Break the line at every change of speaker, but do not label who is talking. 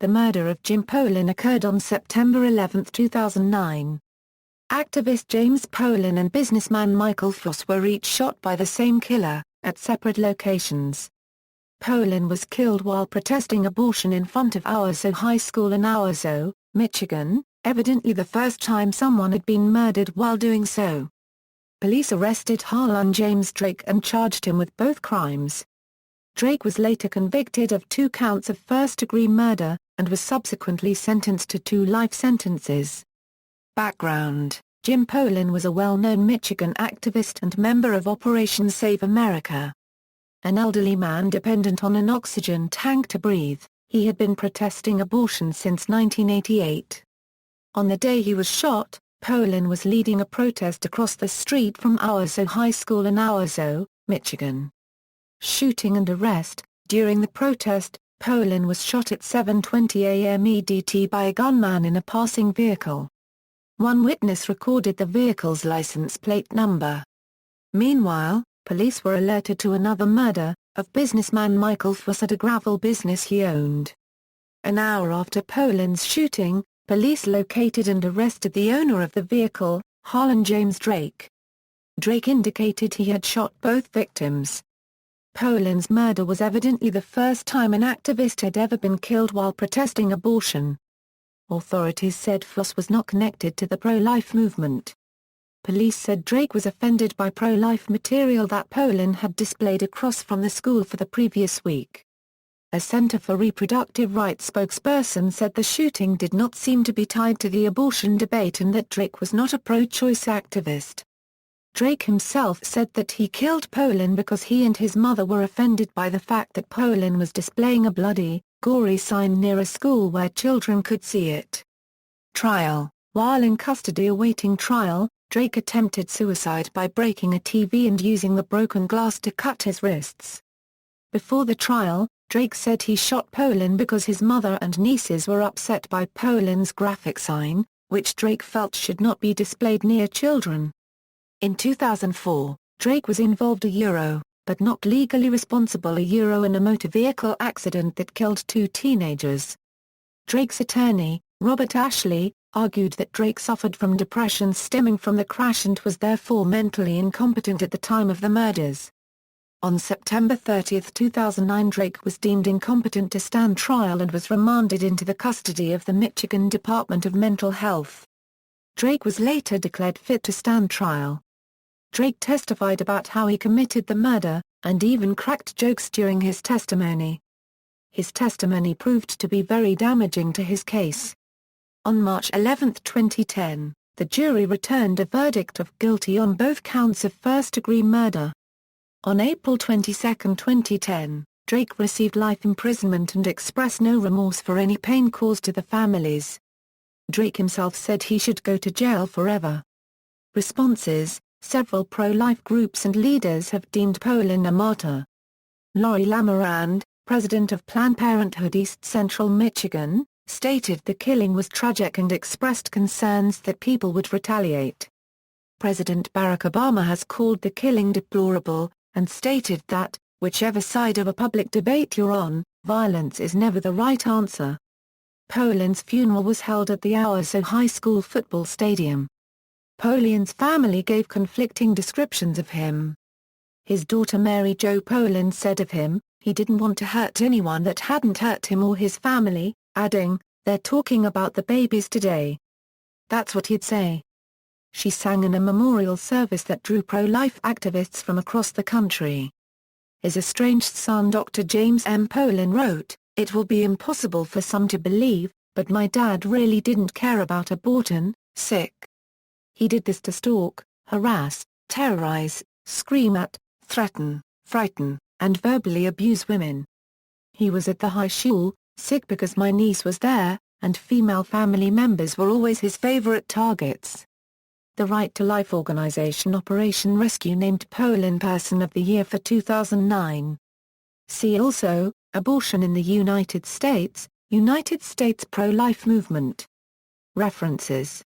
The murder of Jim Pollin occurred on September 11, 2009. Activist James Pollin and businessman Michael Foss were each shot by the same killer, at separate locations. Pollin was killed while protesting abortion in front of Owasso High School in Owasso, Michigan, evidently the first time someone had been murdered while doing so. Police arrested Harlan James Drake and charged him with both crimes. Drake was later convicted of 2 counts of first-degree murder, and was subsequently sentenced to 2 life sentences. Background: Jim Pollin was a well-known Michigan activist and member of Operation Save America. An elderly man dependent on an oxygen tank to breathe, he had been protesting abortion since 1988. On the day he was shot, Pollin was leading a protest across the street from Owasso High School in Owasso, Michigan. Shooting and arrest: during the protest, Pollin was shot at 7:20 a.m. EDT by a gunman in a passing vehicle. One witness recorded the vehicle's license plate number. Meanwhile, police were alerted to another murder, of businessman Michael Foss at a gravel business he owned. An hour after Pollin's shooting, police located and arrested the owner of the vehicle, Harlan James Drake. Drake indicated he had shot both victims. Pollin's murder was evidently the first time an activist had ever been killed while protesting abortion. Authorities said Foss was not connected to the pro-life movement. Police said Drake was offended by pro-life material that Pollin had displayed across from the school for the previous week. A Center for Reproductive Rights spokesperson said the shooting did not seem to be tied to the abortion debate and that Drake was not a pro-choice activist. Drake himself said that he killed Pollin because he and his mother were offended by the fact that Pollin was displaying a bloody, gory sign near a school where children could see it. Trial: while in custody awaiting trial, Drake attempted suicide by breaking a TV and using the broken glass to cut his wrists. Before the trial, Drake said he shot Pollin because his mother and nieces were upset by Pollin's graphic sign, which Drake felt should not be displayed near children. In 2004, Drake was involved but not legally responsible in a motor vehicle accident that killed 2 teenagers. Drake's attorney, Robert Ashley, argued that Drake suffered from depression stemming from the crash and was therefore mentally incompetent at the time of the murders. On September 30, 2009, Drake was deemed incompetent to stand trial and was remanded into the custody of the Michigan Department of Mental Health. Drake was later declared fit to stand trial. Drake testified about how he committed the murder, and even cracked jokes during his testimony. His testimony proved to be very damaging to his case. On March 11, 2010, the jury returned a verdict of guilty on both counts of first-degree murder. On April 22, 2010, Drake received life imprisonment and expressed no remorse for any pain caused to the families. Drake himself said he should go to jail forever. Responses: several pro-life groups and leaders have deemed Pollin a martyr. Lori Lamarand, president of Planned Parenthood East Central Michigan, stated the killing was tragic and expressed concerns that people would retaliate. President Barack Obama has called the killing deplorable, and stated that, whichever side of a public debate you're on, violence is never the right answer. Pollin's funeral was held at the Owasso High School football stadium. Pollin's family gave conflicting descriptions of him. His daughter Mary Jo Pollin said of him, "He didn't want to hurt anyone that hadn't hurt him or his family," adding, "They're talking about the babies today." That's what he'd say. She sang in a memorial service that drew pro-life activists from across the country. His estranged son Dr. James M. Pollin wrote, "It will be impossible for some to believe, but my dad really didn't care about abortion, sick. He did this to stalk, harass, terrorize, scream at, threaten, frighten, and verbally abuse women. He was at the high school, sick because my niece was there, and female family members were always his favorite targets." The Right to Life organization Operation Rescue named Pollin Person of the Year for 2009. See also, Abortion in the United States, United States pro-life movement. References